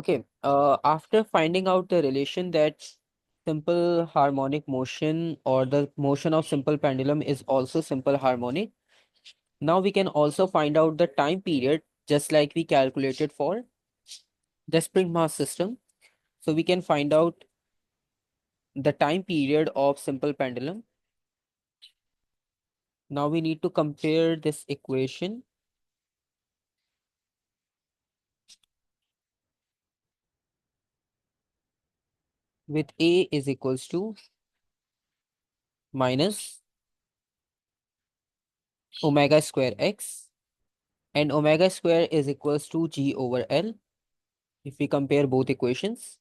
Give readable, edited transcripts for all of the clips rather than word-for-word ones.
Okay, after finding out the relation that simple harmonic motion or the motion of simple pendulum is also simple harmonic, now we can also find out the time period just like we calculated for the spring mass system. So we can find out the time period of simple pendulum. Now we need to compare this equation with A is equals to minus omega square x and omega square is equals to G over L if we compare both equations.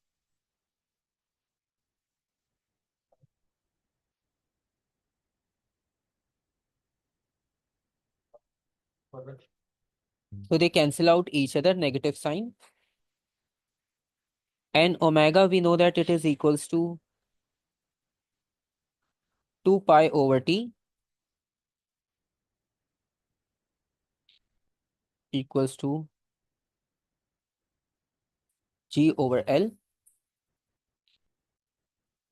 So they cancel out each other, negative sign. And omega, we know that it is equals to 2 pi over T equals to G over L.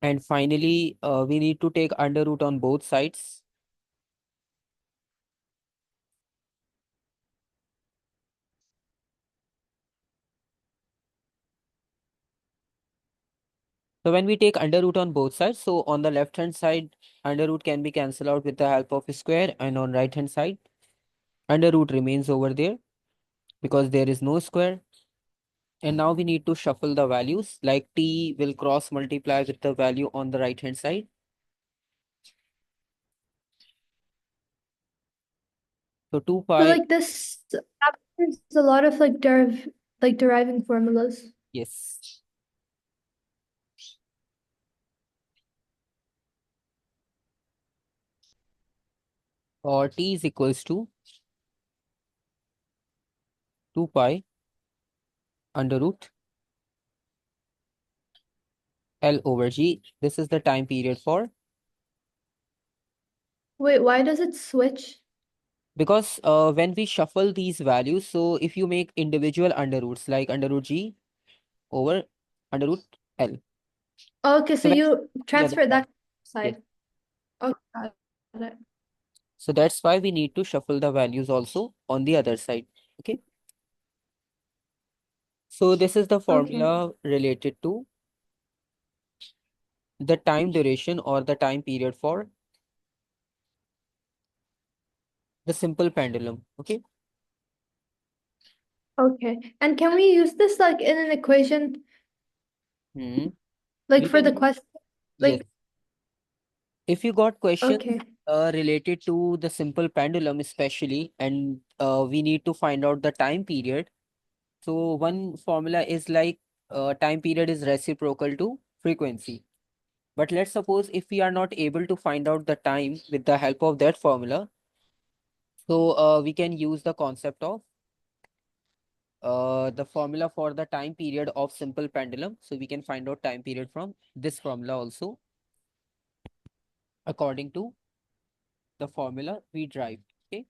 And finally, we need to take under root on both sides. So when we take under root on both sides, so on the left hand side, under root can be cancelled out with the help of a square, and on right hand side, under root remains over there because there is no square. And now we need to shuffle the values, like T will cross multiply with the value on the right hand side. So 2 So pi, like this there's a lot of like deriving formulas. yes. Or T is equals to 2 pi under root L over G. This is the time period for, Wait, why does it switch? because when we shuffle these values, so if you make individual under roots like under root G over under root L. Oh, okay, so So when, you yeah, the transfer time, that yes. side. Okay, got it. So that's why we need to shuffle the values also on the other side. Okay. So this is the Okay. formula related to the time duration or the time period for the simple pendulum. Okay. Okay. And can we use this like in an equation, Hmm. like We for the can, question? yes. Like, If you got questions okay. related to the simple pendulum especially, and we need to find out the time period. So one formula is like time period is reciprocal to frequency. But let's suppose if we are not able to find out the time with the help of that formula, so we can use the concept of the formula for the time period of simple pendulum. So we can find out time period from this formula also according to the formula we derived. Okay.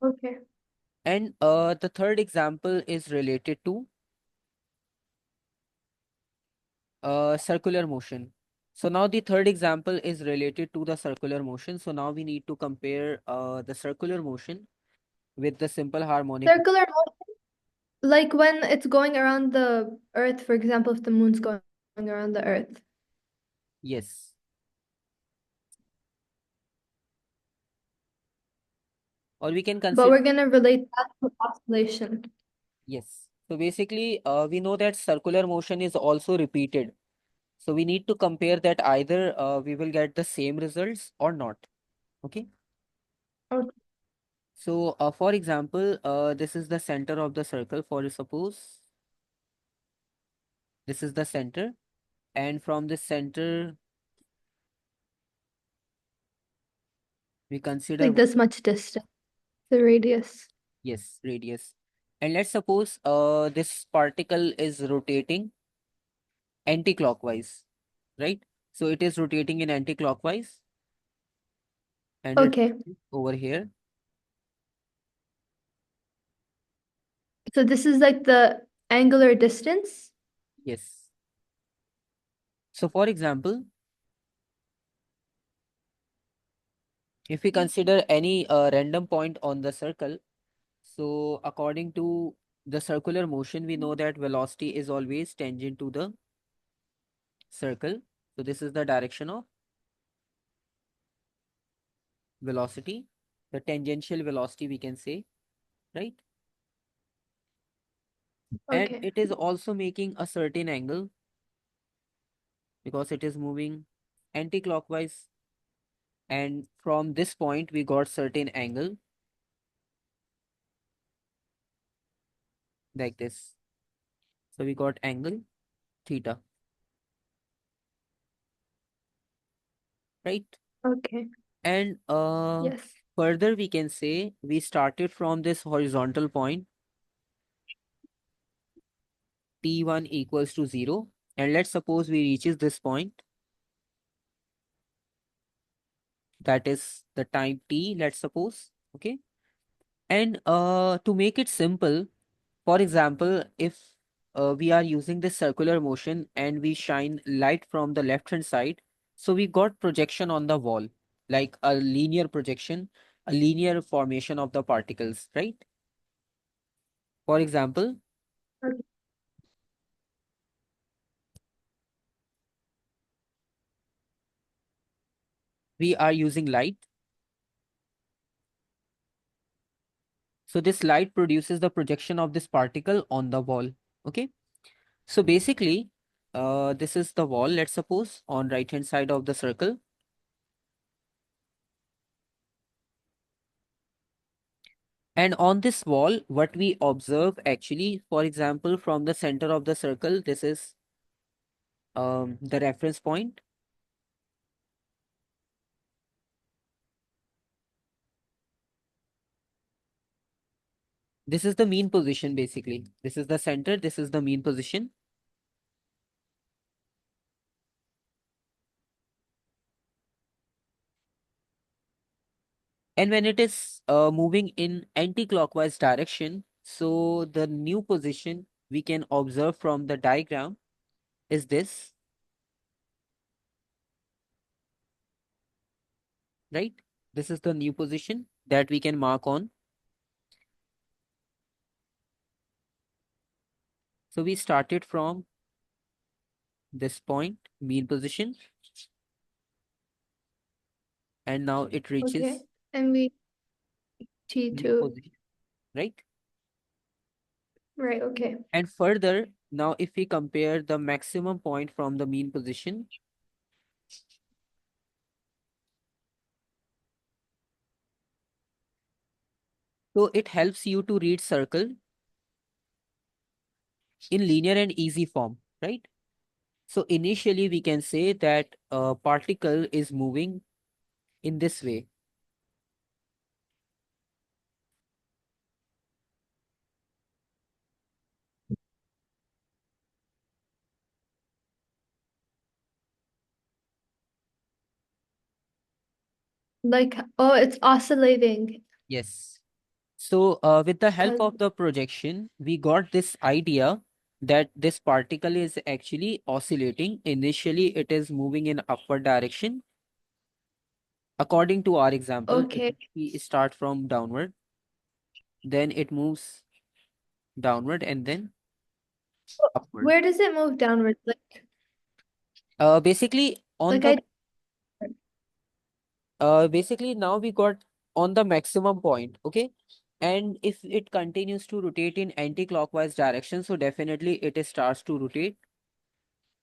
Okay. And the third example is related to circular motion. So now the third example is related to the circular motion. So now we need to compare the circular motion with the simple harmonic. Circular motion, like when it's going around the Earth, for example, if the moon's going around the Earth. Yes. Or we can But consider, we're gonna relate that to oscillation. yes. So basically, we know that circular motion is also repeated. So we need to compare that either we will get the same results or not. Okay. Okay. So for example, this is the center of the circle. For suppose this is the center, and from the center we consider, Like this much distance, the radius. yes, radius. And let's suppose this particle is rotating anti-clockwise, right? So it is rotating in anti-clockwise and it Okay. over here. So this is like the angular distance? Yes. So for example, if we consider any random point on the circle, so according to the circular motion, we know that velocity is always tangent to the circle. So this is the direction of velocity, the tangential velocity we can say, right? And Okay. it is also making a certain angle because it is moving anti-clockwise. And from this point, we got certain angle like this. So we got angle theta, right? Okay. And Yes. further we can say we started from this horizontal point t1 equals to 0. And let's suppose we reaches this point, that is the time t, let's suppose. Okay. And to make it simple, for example, if we are using this circular motion and we shine light from the left hand side, so we got projection on the wall, like a linear projection, a linear formation of the particles, right? For example, Okay. we are using light. So this light produces the projection of this particle on the wall. Okay. So basically, this is the wall, let's suppose, on right hand side of the circle. And on this wall, what we observe actually, for example, from the center of the circle, this is the reference point. This is the mean position, basically. This is the center, this is the mean position. And when it is moving in anti-clockwise direction, so the new position we can observe from the diagram is this, right? This is the new position that we can mark on. So we started from this point, mean position, and now it Okay. reaches And we new T2. position, right? Right, okay. And further, now if we compare the maximum point from the mean position, so it helps you to read circle in linear and easy form, right? So initially we can say that a particle is moving in this way. Like, oh, it's oscillating. Yes. So with the help Cause of the projection, we got this idea that this particle is actually oscillating. Initially, it is moving in upward direction. According to our example, if okay. we start from downward, then it moves downward and then upward. Where does it move downward? Basically on Like the I basically now we got on the maximum point, okay? And if it continues to rotate in anti-clockwise direction, so definitely it starts to rotate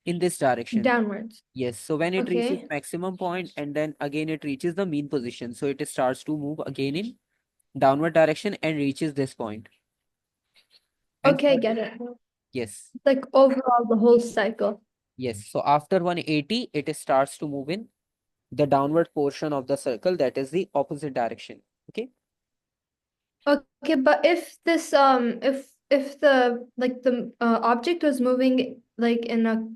in this direction. downwards. Yes, so when it reaches Okay. maximum point and then again it reaches the mean position, so it starts to move again in downward direction and reaches this point. And Okay, further, get it. yes, Like overall the whole cycle. yes. So after 180, it starts to move in the downward portion of the circle, that is the opposite direction. Okay. Okay, but if this if the object was moving like in a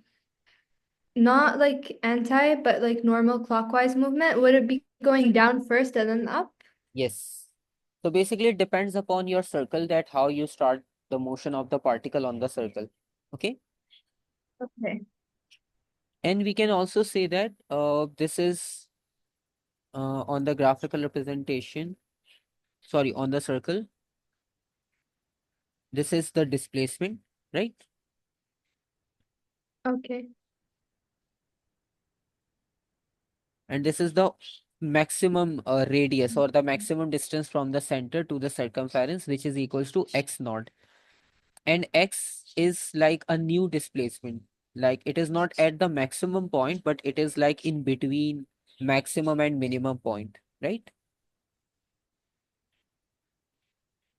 not like anti but like normal clockwise movement, would it be going down first and then up? Yes. So basically it depends upon your circle that how you start the motion of the particle on the circle. Okay. Okay. And we can also say that this is on the graphical representation, sorry, on the circle, this is the displacement, right? Okay. And this is the maximum radius or the maximum distance from the center to the circumference, which is equals to x naught. And x is like a new displacement. Like it is not at the maximum point, but it is like in between maximum and minimum point, right?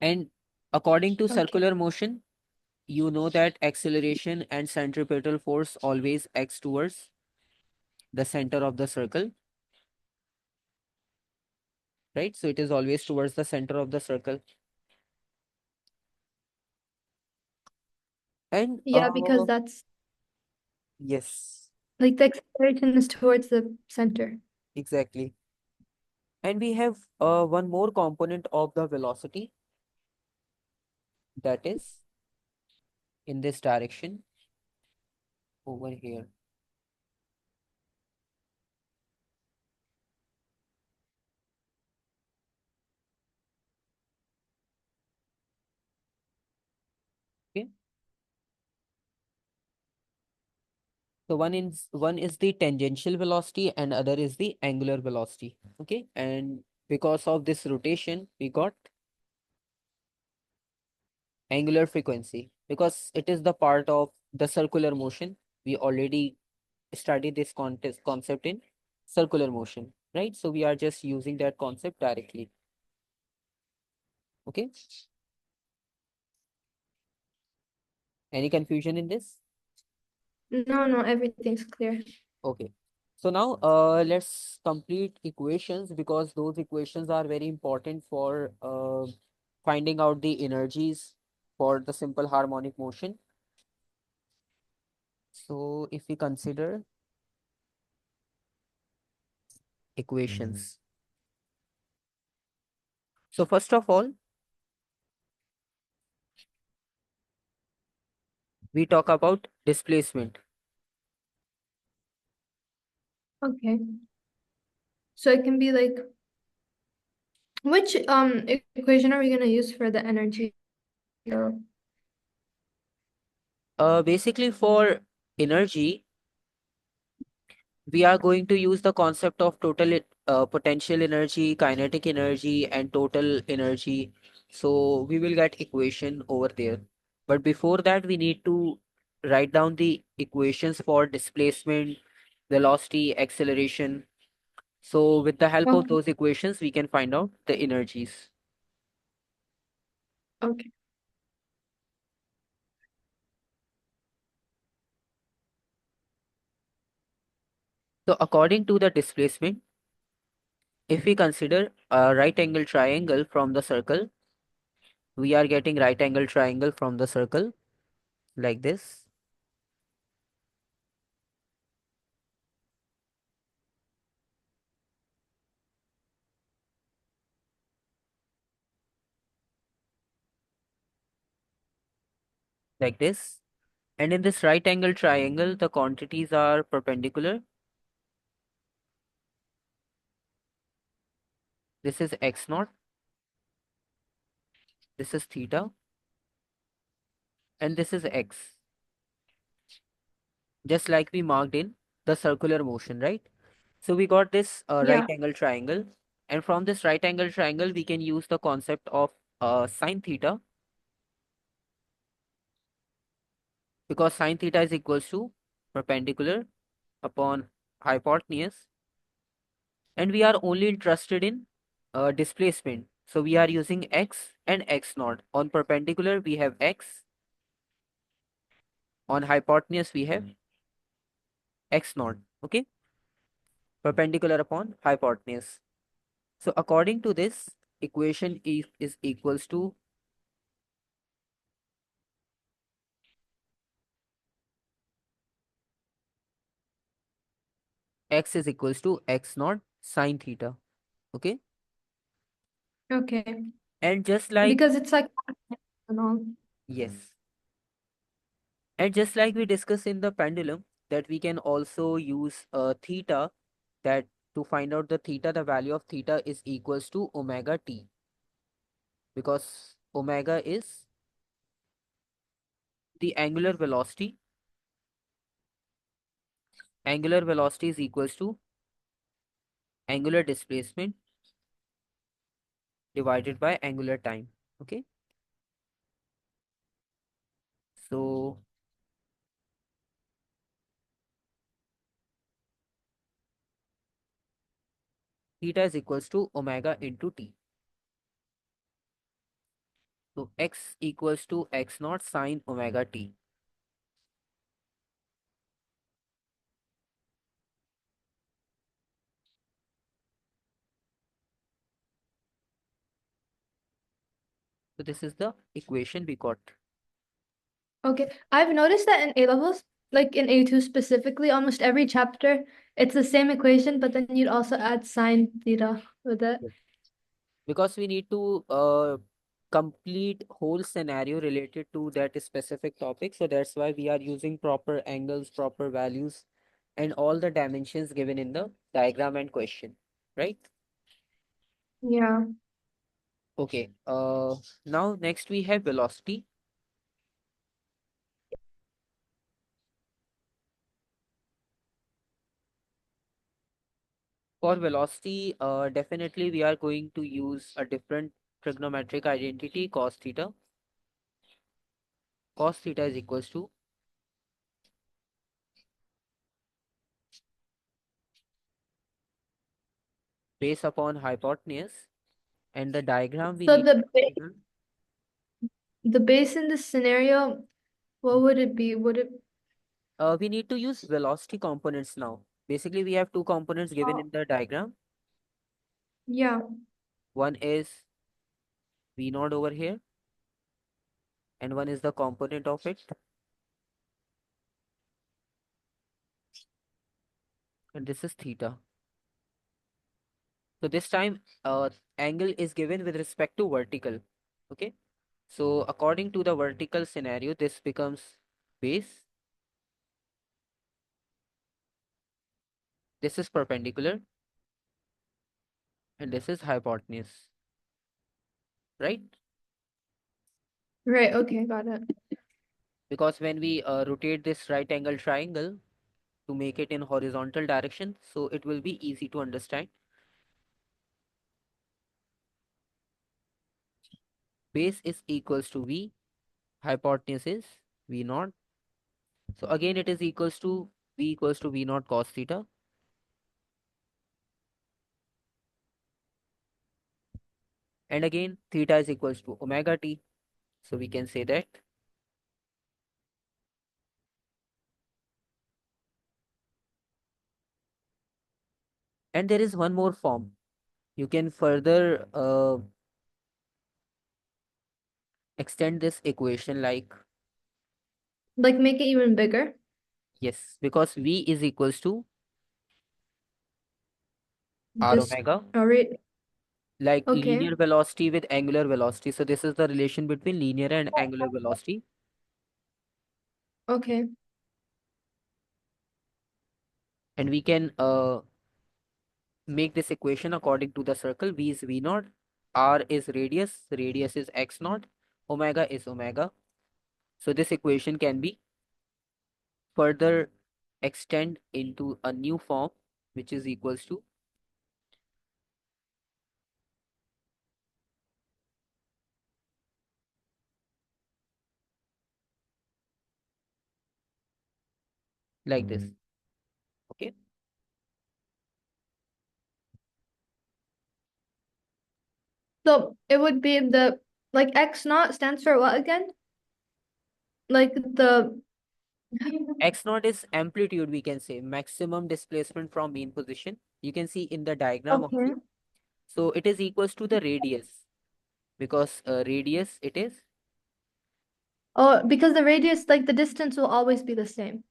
And according to Okay. circular motion, you know that acceleration and centripetal force always acts towards the center of the circle, right? So it is always towards the center of the circle. And Yeah, because that's yes, like the acceleration is towards the center. exactly. And we have one more component of the velocity, that is in this direction over here. Okay. So one is the tangential velocity and other is the angular velocity. Okay. And because of this rotation, we got angular frequency because it is the part of the circular motion. We already studied this concept in circular motion, right? So we are just using that concept directly. Okay. Any confusion in this? No, no, everything's clear. Okay. So now let's complete equations because those equations are very important for finding out the energies for the simple harmonic motion. So if we consider equations. So first of all, we talk about displacement. Okay. So it can be like, which equation are we gonna use for the energy? Or- Basically for energy, we are going to use the concept of total potential energy, kinetic energy, and total energy. So we will get equation over there. But before that, we need to write down the equations for displacement, velocity, acceleration. So with the help of Okay. those equations, we can find out the energies. Okay. So according to the displacement, if we consider a right angle triangle from the circle, we are getting right angle triangle from the circle like this. Like this. And in this right angle triangle, the quantities are perpendicular. This is x naught, this is theta, and this is x, just like we marked in the circular motion, right? So we got this right Yeah. angle triangle. And from this right angle triangle, we can use the concept of sine theta because sine theta is equals to perpendicular upon hypotenuse. And we are only interested in displacement. So we are using x and x naught. On perpendicular, we have x. On hypotenuse, we have x naught. Okay, perpendicular upon hypotenuse. So according to this equation, is equals to x is equals to x naught sine theta. Okay, Okay. and just like Because it's like and all. Yes. And just like we discussed in the pendulum, that we can also use theta, that to find out the theta, the value of theta is equals to omega t, because omega is the angular velocity. Angular velocity is equals to angular displacement divided by angular time. Okay. So theta is equals to omega into t. So x equals to x naught sine omega t. So this is the equation we got. Okay, I've noticed that in A levels, like in A2 specifically, almost every chapter, it's the same equation, but then you'd also add sine theta with it. Yes. Because we need to complete whole scenario related to that specific topic. So that's why we are using proper angles, proper values, and all the dimensions given in the diagram and question, right? Yeah. Okay. Now next we have velocity. For velocity, definitely we are going to use a different trigonometric identity, cos theta. Cos theta is equals to base upon hypotenuse, and the diagram we So need to consider. the base in this scenario, what would it be? Would it? We need to use velocity components now. Basically, we have two components given Oh, in the diagram. yeah. One is V naught over here, and one is the component of it, and this is theta. So this time, angle is given with respect to vertical. Okay. So according to the vertical scenario, this becomes base. This is perpendicular, and this is hypotenuse, right? Right. Okay. Got it. Because when we rotate this right angle triangle to make it in horizontal direction, so it will be easy to understand. Base is equals to V, hypotenuse is V naught. So again it is equals to V naught cos theta. And again theta is equals to omega t. So we can say that. And there is one more form. You can further extend this equation like, Like make it even bigger. yes, because V is equals to R Just omega, right. like Okay. linear velocity with angular velocity. So this is the relation between linear and angular velocity. Okay. And we can make this equation according to the circle. V is V naught, R is radius is x naught, omega is omega. So this equation can be further extend into a new form, which is equals to, like this. Okay. So it would be the like X naught stands for what again? Like the X naught is amplitude, we can say, maximum displacement from mean position. You can see in the diagram okay. also. So it is equals to the radius, because radius it is, Oh, because the radius, like the distance will always be the same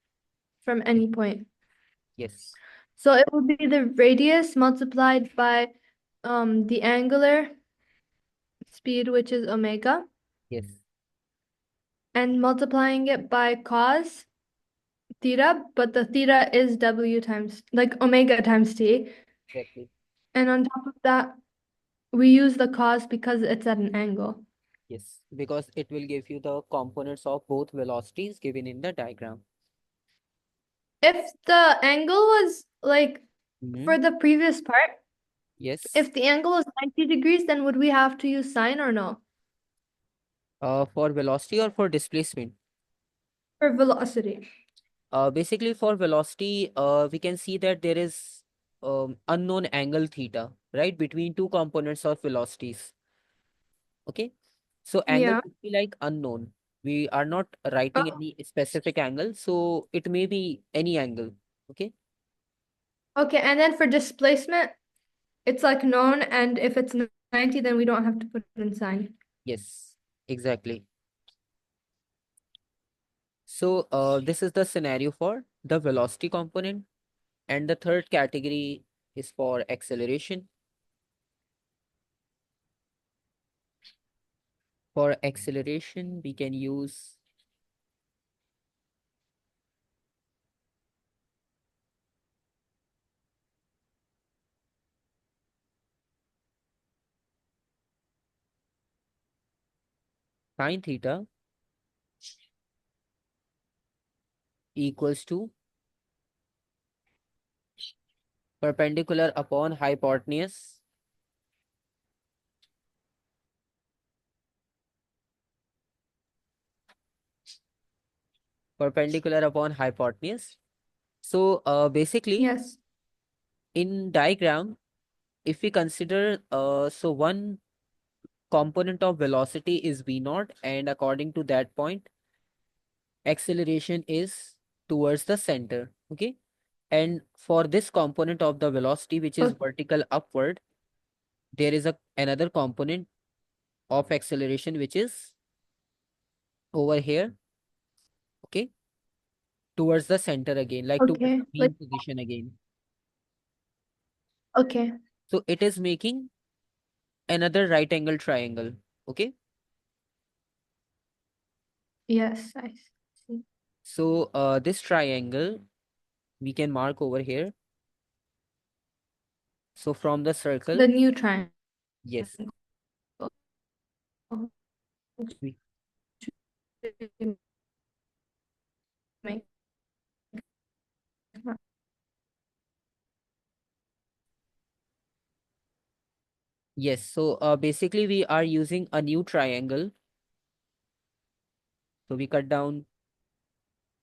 from any point. yes, So it would be the radius multiplied by the angular speed, which is omega. yes. and multiplying it by cos theta, but the theta is W times, like omega times T. Exactly. And on top of that, we use the cos because it's at an angle. Yes, because it will give you the components of both velocities given in the diagram. If the angle was like Hmm. for the previous part, Yes. if the angle was 90 degrees, then would we have to use sine or no? For velocity or for displacement? For velocity. Basically for velocity, we can see that there is unknown angle theta, right, between two components of velocities. Okay. So angle Yeah. would be like unknown. We are not writing Oh, any specific angle, so it may be any angle. Okay. okay, and then for displacement, it's like known, and if it's 90, then we don't have to put in sine. Yes, exactly. So this is the scenario for the velocity component. And the third category is for acceleration. For acceleration, we can use sine theta equals to perpendicular upon hypotenuse perpendicular upon hypotenuse. So basically Yes. in diagram, if we consider so one component of velocity is v naught, and according to that point, acceleration is towards the center. Okay. And for this component of the velocity, which is O- vertical upward, there is another component of acceleration which is over here. Okay. Towards the center again, like towards Okay. the Like, mean position again. okay. So it is making another right angle triangle. Okay. Yes, I see. So this triangle we can mark over here. So from the circle, The new triangle. yes, we, Make- yes. So basically we are using a new triangle. So we cut down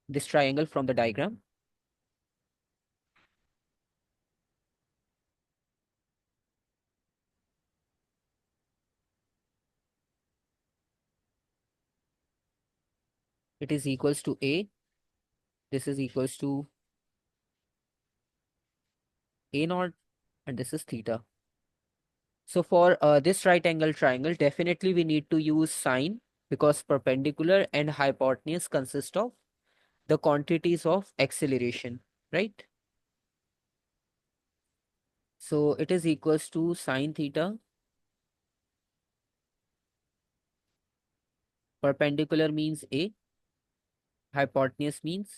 this triangle from the diagram. It is equals to A. This is equals to A naught, and this is theta. So for this right angle triangle, definitely we need to use sine because perpendicular and hypotenuse consist of the quantities of acceleration, right? So it is equals to sine theta. Perpendicular means A, hypotenuse means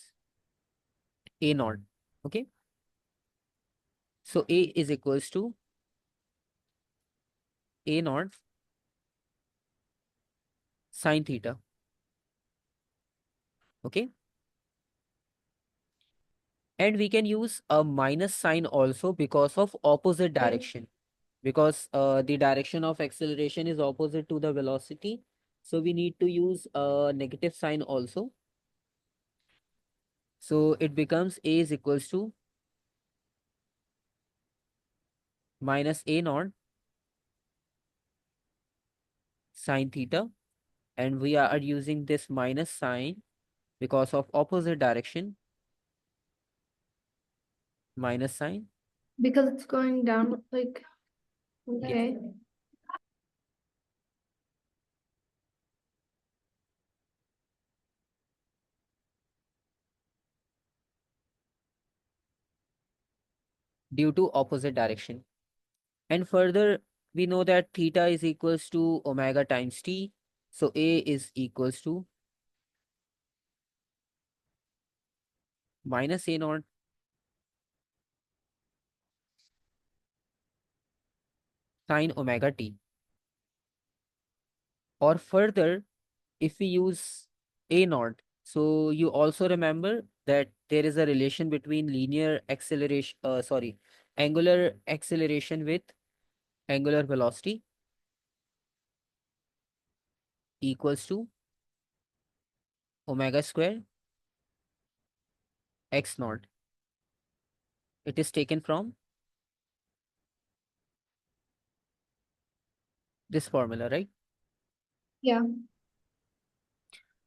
A naught. Okay. So A is equals to A naught sine theta. Okay. And we can use a minus sign also because of opposite direction. Because the direction of acceleration is opposite to the velocity. So we need to use a negative sign also. So it becomes A is equals to minus A naught sine theta. And we are using this minus sign because of opposite direction, minus sign. Because it's going down, like, Yes. okay. Due to opposite direction. And further, we know that theta is equals to omega times t. So A is equals to minus a naught sine omega t. Or further, if we use a naught, so you also remember that there is a relation between linear acceleration, angular acceleration with angular velocity equals to omega square x naught. It is taken from this formula, right? Yeah.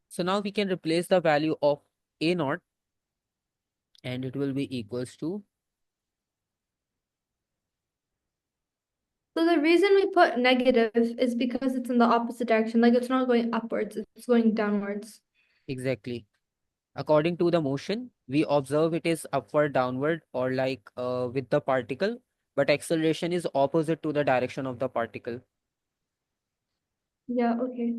So now we can replace the value of a naught and it will be equals to, So the reason we put negative is because it's in the opposite direction. Like it's not going upwards, it's going downwards. exactly, according to the motion, we observe it is upward, downward, or like with the particle, but acceleration is opposite to the direction of the particle. Yeah, okay.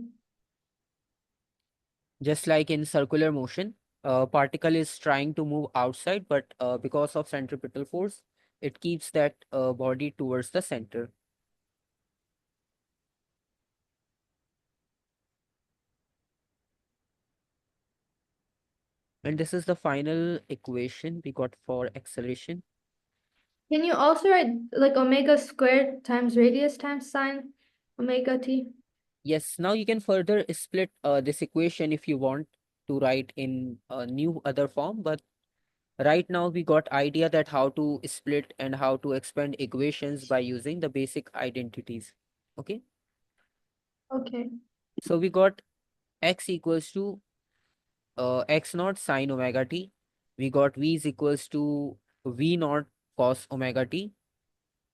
Just like in circular motion, a particle is trying to move outside, but because of centripetal force, it keeps that body towards the center. And this is the final equation we got for acceleration. Can you also write like omega squared times radius times sine omega t? Yes, now you can further split this equation if you want to write in a new other form, but right now we got idea that how to split and how to expand equations by using the basic identities. Okay, Okay. so we got x equals to x naught sine omega t. We got v is equals to v naught cos omega t,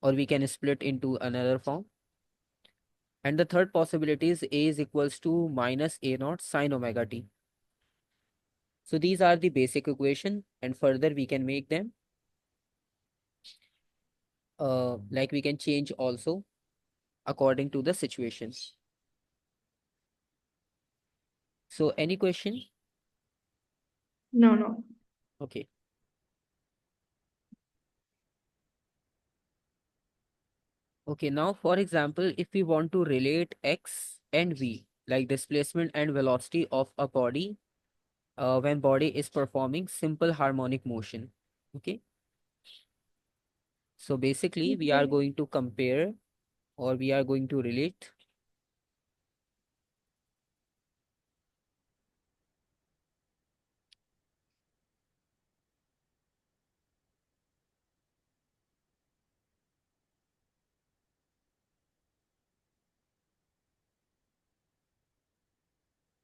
or we can split into another form. And the third possibility is a is equals to minus a naught sine omega t. So these are the basic equation, and further we can make them like we can change also according to the situations. So any question? No, no. Okay. Okay, now for example, if we want to relate x and v, like displacement and velocity of a body when body is performing simple harmonic motion. Okay, so basically we are Okay. going to compare or we are going to relate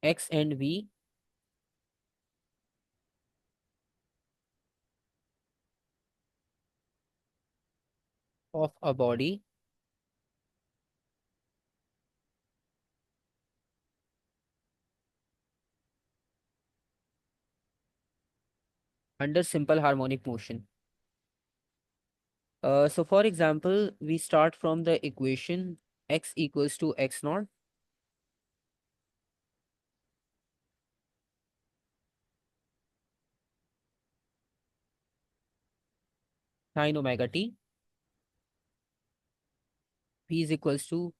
x and v of a body under simple harmonic motion. So for example, we start from the equation x equals to x naught sine omega t, v is equals to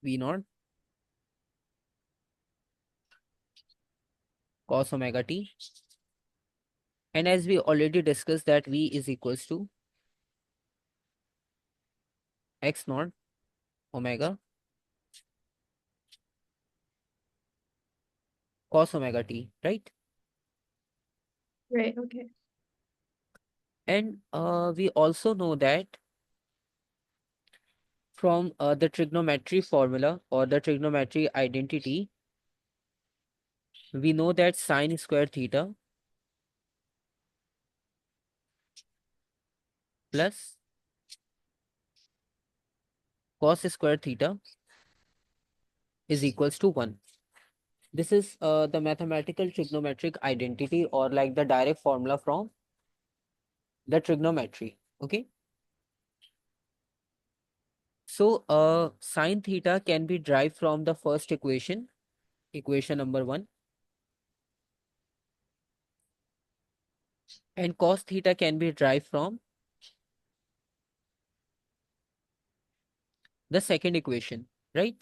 v naught cos omega t. And as we already discussed that v is equals to x naught omega cos omega t, right? Right, okay. And we also know that from the trigonometry formula or the trigonometry identity, we know that sine square theta plus cos square theta is equals to 1. This is the mathematical trigonometric identity or like the direct formula from the trigonometry. Okay. So sine theta can be derived from the first equation, equation number 1. And cos theta can be derived from the second equation, right?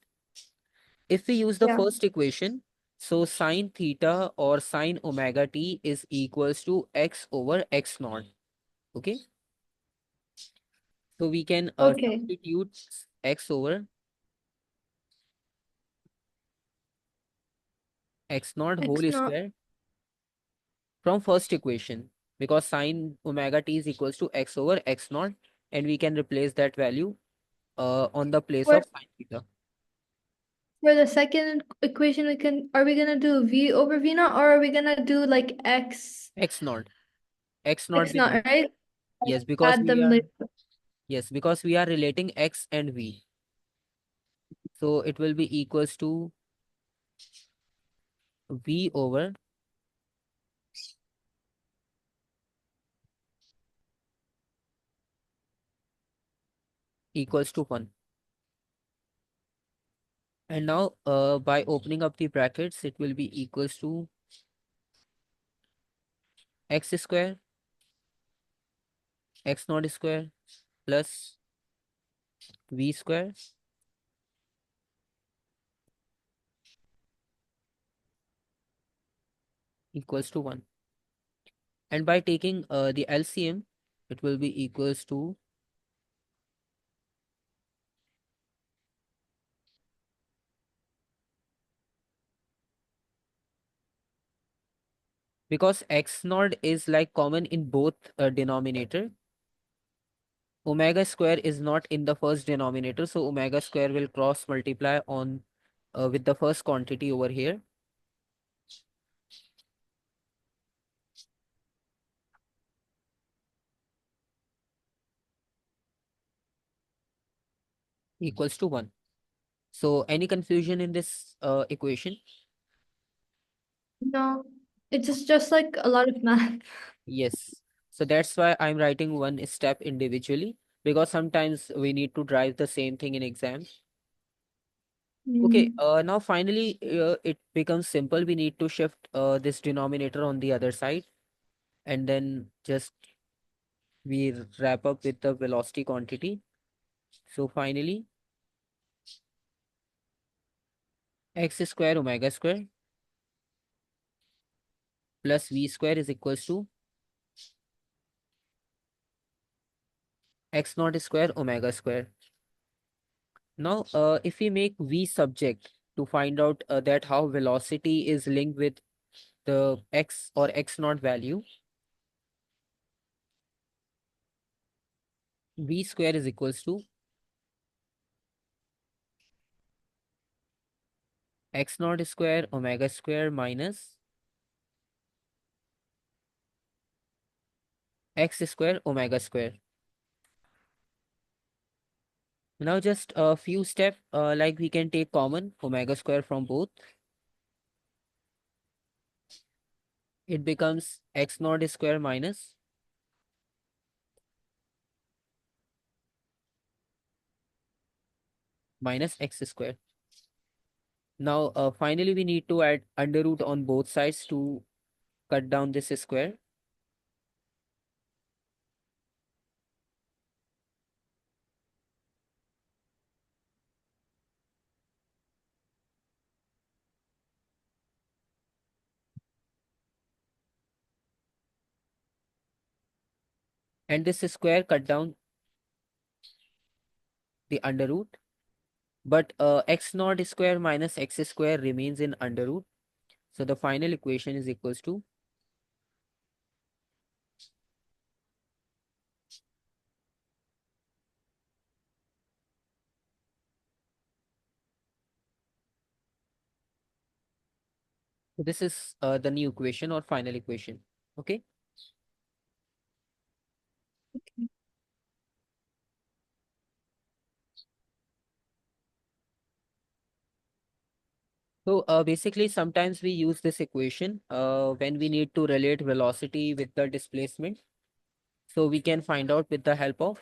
If we use the Yeah. first equation, so sine theta or sine omega t is equals to x over x naught. Okay. So we can Okay. substitute x over x naught X whole not square from first equation, because sine omega t is equals to x over x naught, and we can replace that value on the place for of sine theta. for the second equation we can are we gonna do V over V naught or are we gonna do like X naught. X naught X will naught, right? Like yes, because add we them are later. yes, because we are relating x and v. So it will be equals to v over equals to 1. And now by opening up the brackets, it will be equals to x square, x naught square plus v square equals to 1. And by taking the LCM, it will be equals to, because x naught is like common in both denominator, omega square is not in the first denominator, so omega square will cross multiply on with the first quantity over here equals to 1. So any confusion in this equation? No, it's just like a lot of math. Yes. So that's why I'm writing one step individually, because sometimes we need to drive the same thing in exams. Okay, Mm. now finally it becomes simple. We need to shift this denominator on the other side, and then just we wrap up with the velocity quantity. So finally, x square omega square plus v square is equals to x naught square omega square. Now, if we make v subject to find out that how velocity is linked with the x or x naught value, v square is equals to x naught square omega square minus x square omega square. Now just a few steps, like we can take common omega square from both. It becomes x naught square minus x square. Now, finally, we need to add under root on both sides to cut down this square. And this square cut down the under root. But x naught square minus x square remains in under root. So the final equation is equals to, so this is the new equation or final equation. Okay. So basically, sometimes we use this equation when we need to relate velocity with the displacement. So we can find out with the help of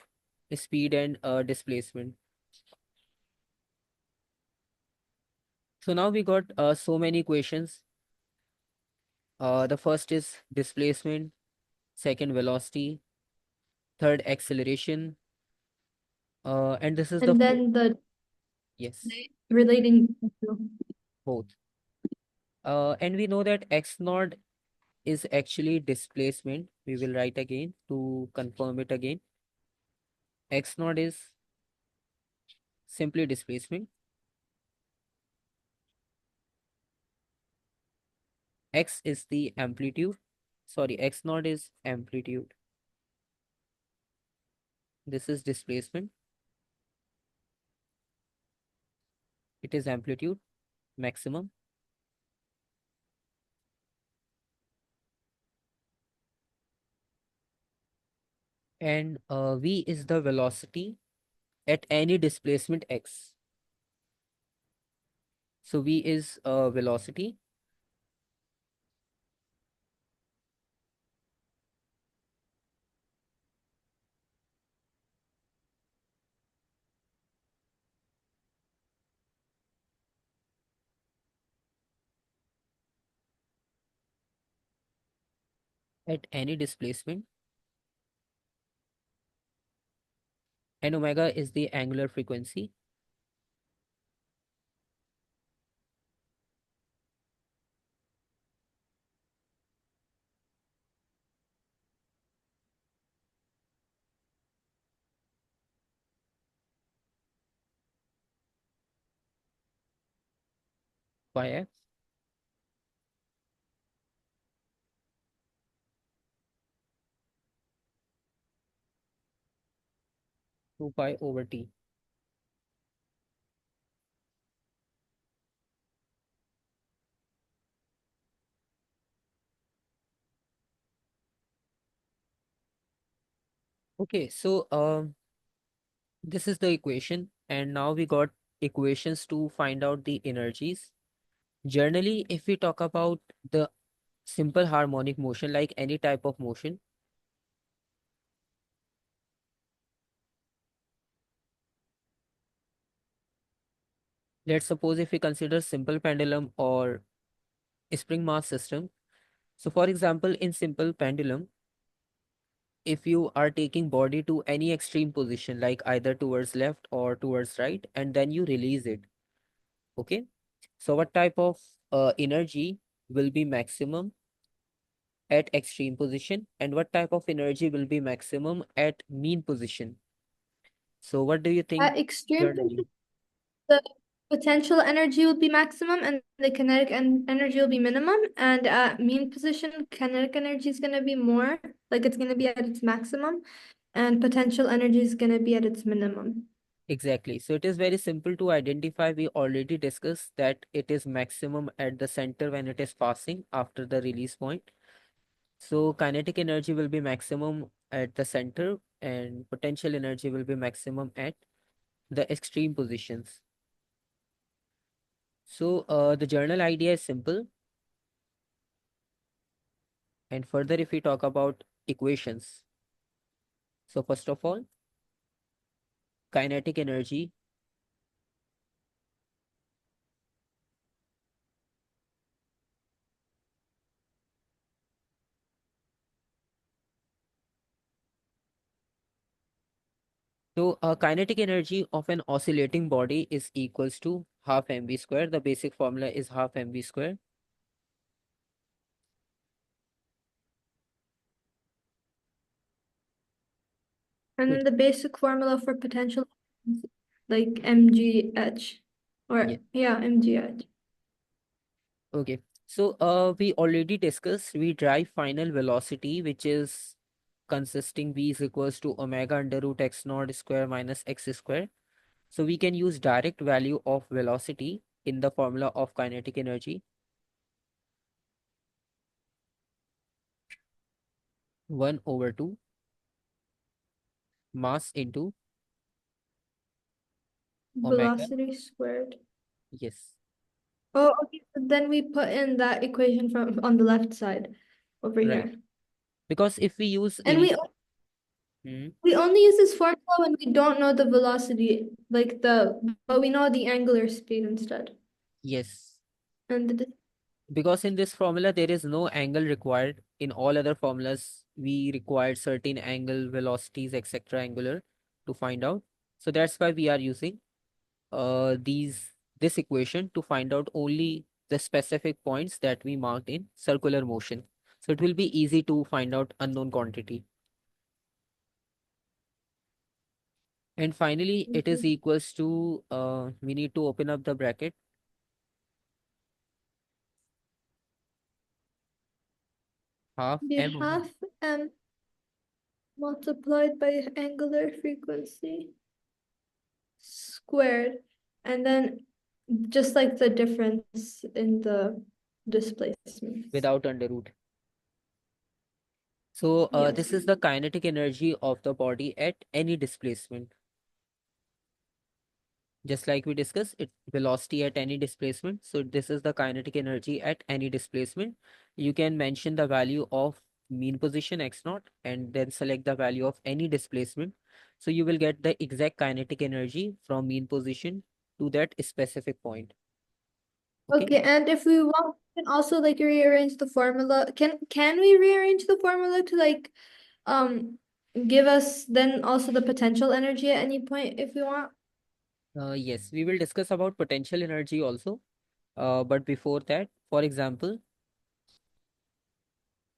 speed and displacement. So now we got so many equations. The first is displacement, second velocity, third acceleration, and this is the And fourth. then the Yes, relating to. both. And we know that x naught is actually displacement. We will write again to confirm it again. X naught is simply displacement. X is the amplitude. Sorry, x naught is amplitude. This is displacement. It is amplitude maximum. And v is the velocity at any displacement x. So v is velocity at any displacement, and omega is the angular frequency. Pi f 2 pi over t. Okay, so this is the equation, and now we got equations to find out the energies. Generally, if we talk about the simple harmonic motion, like any type of motion, let's suppose if we consider simple pendulum or spring mass system. So for example, in simple pendulum, if you are taking body to any extreme position, like either towards left or towards right, and then you release it, okay? So what type of energy will be maximum at extreme position, and what type of energy will be maximum at mean position? So what do you think At extreme generally? position, the potential energy will be maximum and the kinetic energy will be minimum. And at mean position, kinetic energy is going to be more, like it's going to be at its maximum, and potential energy is going to be at its minimum. Exactly. So it is very simple to identify. We already discussed that it is maximum at the center when it is passing after the release point. So kinetic energy will be maximum at the center and potential energy will be maximum at the extreme positions. So the journal idea is simple. And further, if we talk about equations, so first of all, kinetic energy. So kinetic energy of an oscillating body is equals to half mv square. The basic formula is half mv square. And So, then the basic formula for potential is like mgh, yeah. or yeah, mgh. Okay. So we already discussed we drive final velocity, which is consisting v is equals to omega under root x naught square minus x square. So we can use direct value of velocity in the formula of kinetic energy. 1 over 2 mass into omega. Velocity squared. Yes. Oh, okay. So then we put in that equation from on the left side over Right. here. Because if we use And initial. Hmm, we only use this formula when we don't know the velocity, but we know the angular speed instead. yes. And the Because in this formula there is no angle required. In all other formulas we required certain angle, velocities, etc. angular to find out. So that's why we are using this equation to find out only the specific points that we marked in circular motion. So it will be easy to find out unknown quantity. And finally, it is Mhm. equals to, we need to open up the bracket, half Be m omega. half m multiplied by angular frequency squared, and then just like the difference in the displacements. Without under root. So this Yes. is the kinetic energy of the body at any displacement. Just like we discussed, it velocity at any displacement. So this is the kinetic energy at any displacement. You can mention the value of mean position x naught and then select the value of any displacement. So you will get the exact kinetic energy from mean position to that specific point. Okay. Okay, and if we want, we can also like rearrange the formula. Can we rearrange the formula to like um give us then also the potential energy at any point if we want? Yes, we will discuss about potential energy also. But before that, for example,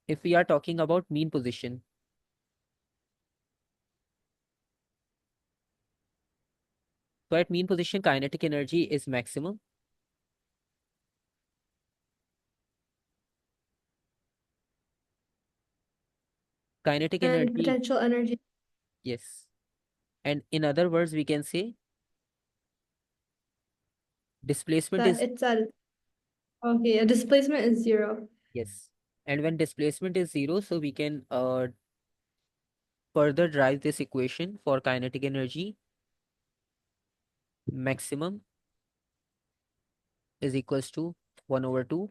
if we are talking about mean position, so at mean position, kinetic energy is maximum. Kinetic And energy, potential energy yes. And in other words, we can say displacement that is, it's at okay, a displacement is zero. yes. And when displacement is zero, so we can further drive this equation for kinetic energy. Maximum is equals to 1 over 2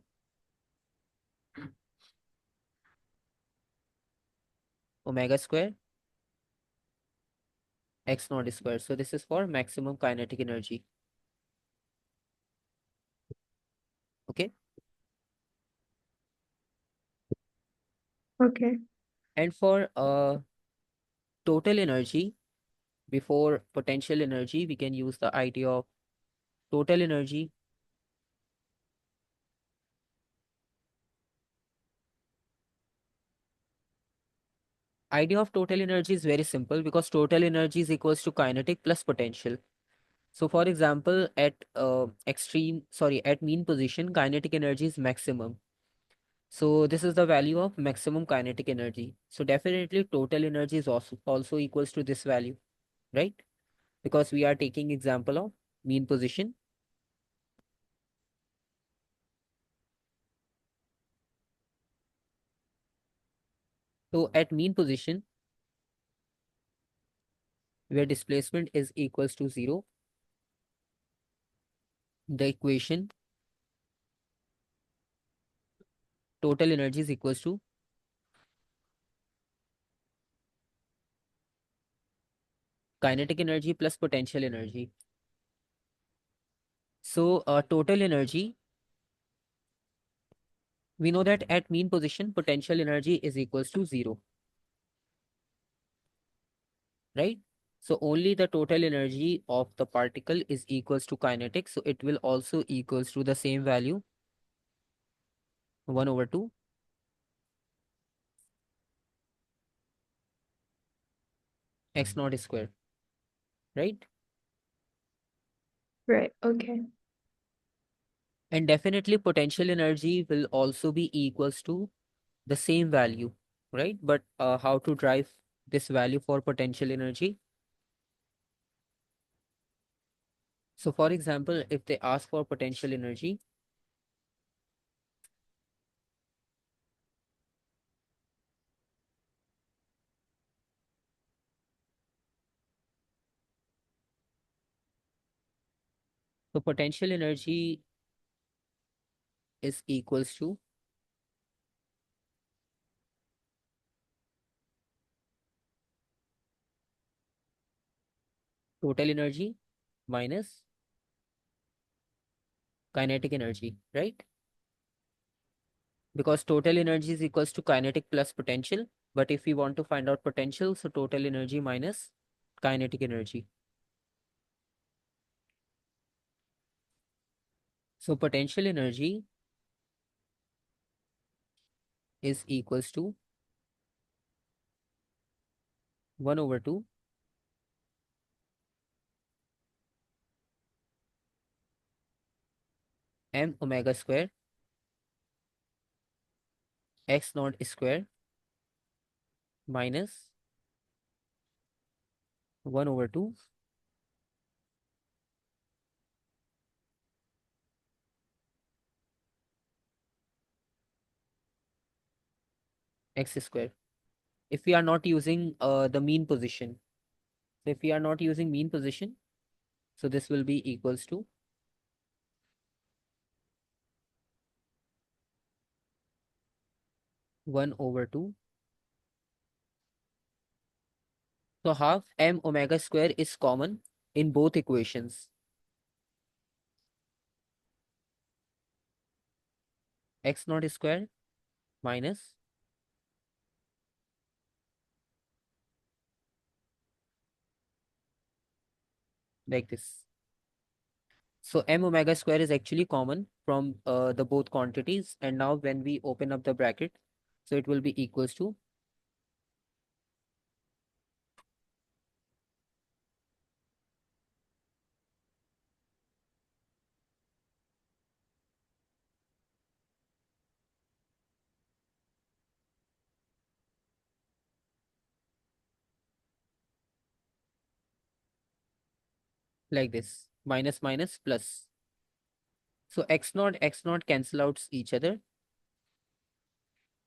omega square x naught square. So this is for maximum kinetic energy. Okay. Okay. And for total energy, before potential energy, we can use the idea of total energy. Idea of total energy is very simple because total energy is equals to kinetic plus potential. So for example, at at mean position, kinetic energy is maximum. So this is the value of maximum kinetic energy. So definitely total energy is also equals to this value, right? Because we are taking example of mean position. So at mean position, where displacement is equals to zero, the equation total energy is equals to kinetic energy plus potential energy. So total energy, we know that at mean position, potential energy is equals to zero, right? So only the total energy of the particle is equals to kinetic. So it will also equals to the same value, 1 over 2 x naught square, right? Right. Okay. And definitely potential energy will also be equals to the same value, right? But how to drive this value for potential energy? So for example, if they ask for potential energy, so potential energy is equals to total energy minus kinetic energy, right? Because total energy is equals to kinetic plus potential But if we want to find out potential, so total energy minus kinetic energy. So potential energy is equals to 1 over 2 m omega square x naught square minus 1 over 2 x square. If we are not using the mean position, so if we are not using mean position, so this will be equals to 1 over 2. So half m omega square is common in both equations. X naught square minus like this. So m omega square is actually common from the both quantities. And now when we open up the bracket, so it will be equals to like this, minus minus plus. So x naught cancel out each other.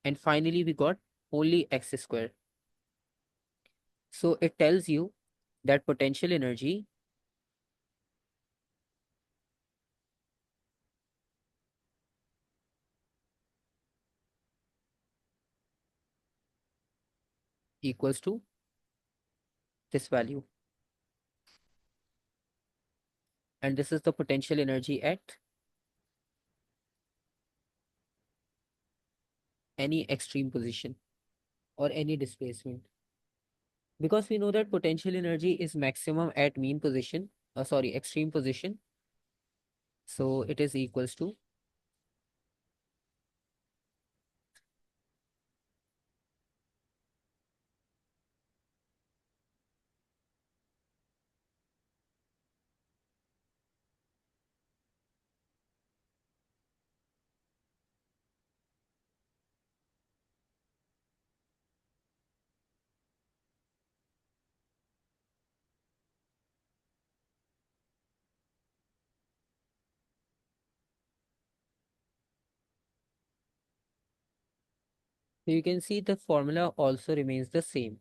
And finally we got only x square. So it tells you that potential energy equals to this value. And this is the potential energy at any extreme position or any displacement. Because we know that potential energy is maximum at mean position, sorry, extreme position. So it is equals to, so you can see the formula also remains the same.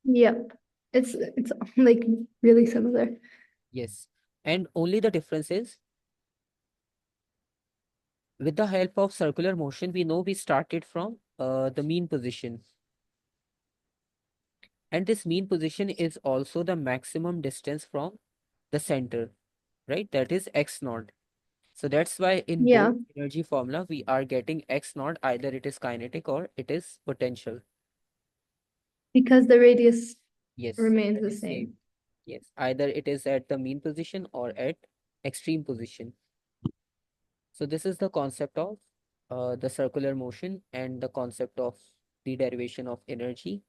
Yep. It's like really similar. Yes. And only the difference is with the help of circular motion, we know we started from the mean position. And this mean position is also the maximum distance from the center, right? That is x naught. So that's why in both Yeah, energy formula, we are getting x naught, either it is kinetic or it is potential. because the radius Yes, remains that the is same. same. Yes, either it is at the mean position or at extreme position. So this is the concept of the circular motion and the concept of the derivation of energy.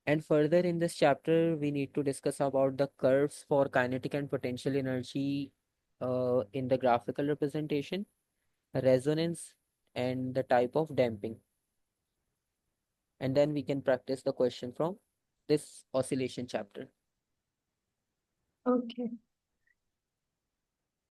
And further in this chapter, we need to discuss about the curves for kinetic and potential energy in the graphical representation, resonance, and the type of damping. And then we can practice the question from this oscillation chapter. Okay.